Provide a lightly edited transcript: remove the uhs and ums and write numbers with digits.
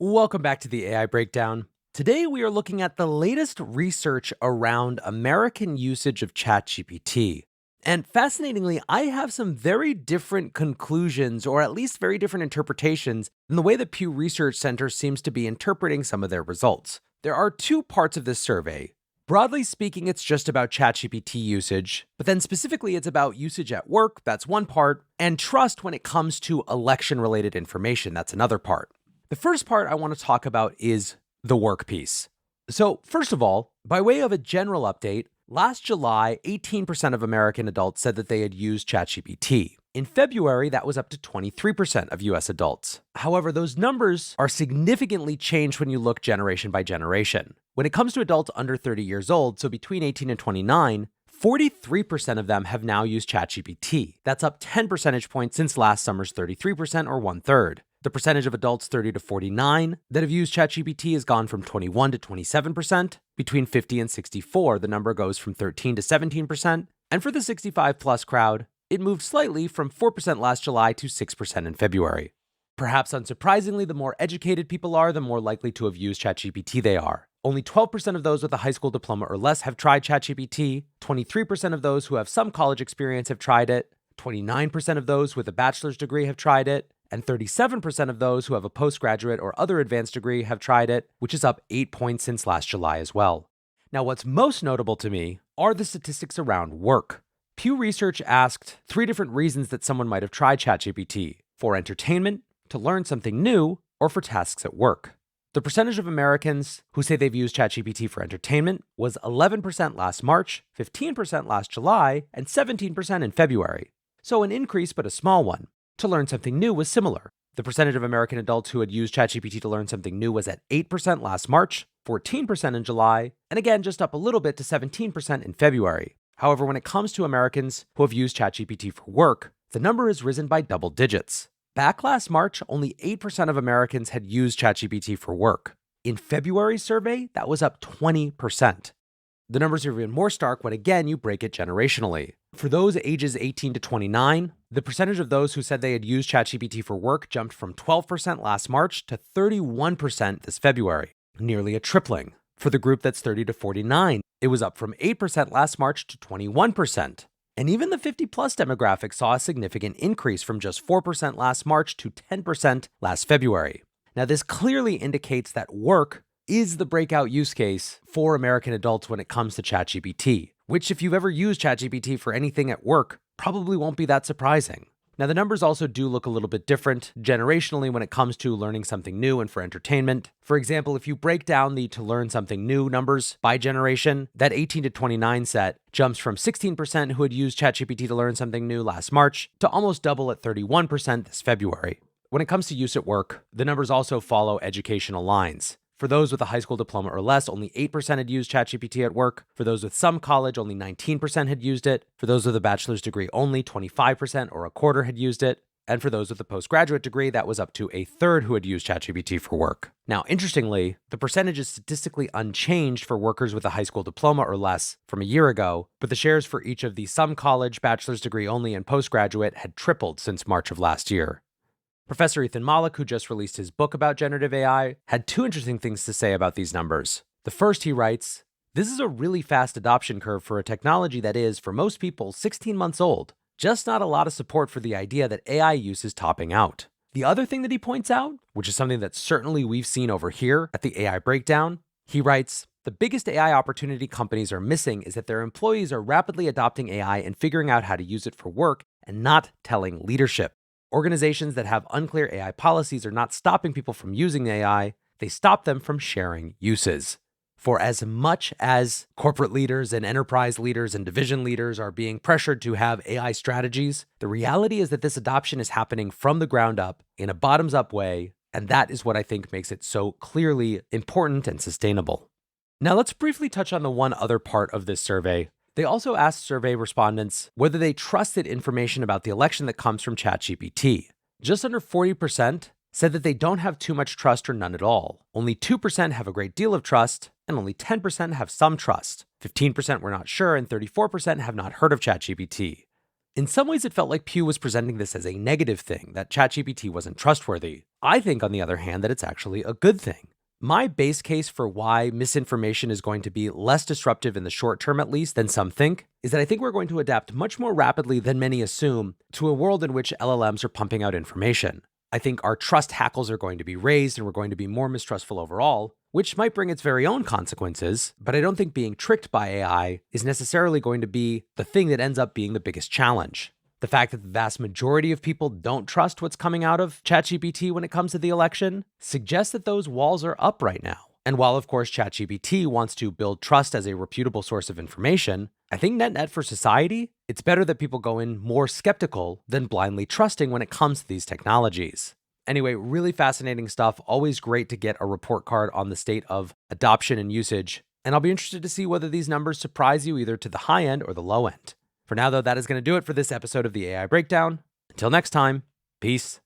Welcome back to the AI Breakdown. Today we are looking at the latest research around American usage of ChatGPT. And fascinatingly, I have some very different conclusions, or at least very different interpretations, than the way the Pew Research Center seems to be interpreting some of their results. There are two parts of this survey. Broadly speaking, it's just about ChatGPT usage, but then specifically it's about usage at work, that's one part, and trust when it comes to election-related information, that's another part. The first part I want to talk about is the work piece. So, first of all, by way of a general update, last July, 18% of American adults said that they had used ChatGPT. In February, that was up to 23% of US adults. However, those numbers are significantly changed when you look generation by generation. When it comes to adults under 30 years old, so between 18 and 29, 43% of them have now used ChatGPT. That's up 10 percentage points since last summer's 33%, or one-third. The percentage of adults 30 to 49 that have used ChatGPT has gone from 21 to 27%. Between 50 and 64, the number goes from 13 to 17%. And for the 65 plus crowd, it moved slightly from 4% last July to 6% in February. Perhaps unsurprisingly, the more educated people are, the more likely to have used ChatGPT they are. Only 12% of those with a high school diploma or less have tried ChatGPT. 23% of those who have some college experience have tried it. 29% of those with a bachelor's degree have tried it. And 37% of those who have a postgraduate or other advanced degree have tried it, which is up 8 points since last July as well. Now, what's most notable to me are the statistics around work. Pew Research asked 3 different reasons that someone might have tried ChatGPT: for entertainment, to learn something new, or for tasks at work. The percentage of Americans who say they've used ChatGPT for entertainment was 11% last March, 15% last July, and 17% in February. So an increase, but a small one. To learn something new was similar. The percentage of American adults who had used ChatGPT to learn something new was at 8% last March, 14% in July, and again just up a little bit to 17% in February. However, when it comes to Americans who have used ChatGPT for work, the number has risen by double digits. Back last March, only 8% of Americans had used ChatGPT for work. In February's survey, that was up 20%. The numbers are even more stark when, again, you break it generationally. For those ages 18 to 29, the percentage of those who said they had used ChatGPT for work jumped from 12% last March to 31% this February, nearly a tripling. For the group that's 30 to 49, it was up from 8% last March to 21%. And even the 50-plus demographic saw a significant increase from just 4% last March to 10% last February. Now, this clearly indicates that work is the breakout use case for American adults when it comes to ChatGPT, which, if you've ever used ChatGPT for anything at work, probably won't be that surprising. Now, the numbers also do look a little bit different generationally when it comes to learning something new and for entertainment. For example, if you break down the to learn something new numbers by generation, that 18 to 29 set jumps from 16% who had used ChatGPT to learn something new last March to almost double at 31% this February. When it comes to use at work, the numbers also follow educational lines. For those with a high school diploma or less, only 8% had used ChatGPT at work. For those with some college, only 19% had used it. For those with a bachelor's degree, only 25% or a quarter had used it. And for those with a postgraduate degree, that was up to a third who had used ChatGPT for work. Now, interestingly, the percentage is statistically unchanged for workers with a high school diploma or less from a year ago, but the shares for each of the some college, bachelor's degree only, and postgraduate had tripled since March of last year. Professor Ethan Mollick, who just released his book about generative AI, had 2 interesting things to say about these numbers. The first, he writes, "This is a really fast adoption curve for a technology that is, for most people, 16 months old. Just not a lot of support for the idea that AI use is topping out." The other thing that he points out, which is something that certainly we've seen over here at the AI Breakdown, he writes, "The biggest AI opportunity companies are missing is that their employees are rapidly adopting AI and figuring out how to use it for work and not telling leadership. Organizations that have unclear AI policies are not stopping people from using AI, they stop them from sharing uses." For as much as corporate leaders and enterprise leaders and division leaders are being pressured to have AI strategies, the reality is that this adoption is happening from the ground up in a bottoms-up way, and that is what I think makes it so clearly important and sustainable. Now let's briefly touch on the one other part of this survey. They also asked survey respondents whether they trusted information about the election that comes from ChatGPT. Just under 40% said that they don't have too much trust or none at all. Only 2% have a great deal of trust, and only 10% have some trust. 15% were not sure, and 34% have not heard of ChatGPT. In some ways, it felt like Pew was presenting this as a negative thing, that ChatGPT wasn't trustworthy. I think, on the other hand, that it's actually a good thing. My base case for why misinformation is going to be less disruptive in the short term, at least, than some think, is that I think we're going to adapt much more rapidly than many assume to a world in which LLMs are pumping out information. I think our trust hackles are going to be raised and we're going to be more mistrustful overall, which might bring its very own consequences, but I don't think being tricked by AI is necessarily going to be the thing that ends up being the biggest challenge. The fact that the vast majority of people don't trust what's coming out of ChatGPT when it comes to the election suggests that those walls are up right now. And while, of course, ChatGPT wants to build trust as a reputable source of information, I think net for society, it's better that people go in more skeptical than blindly trusting when it comes to these technologies. Anyway, really fascinating stuff. Always great to get a report card on the state of adoption and usage. And I'll be interested to see whether these numbers surprise you either to the high end or the low end. For now, though, that is going to do it for this episode of the AI Breakdown. Until next time, peace.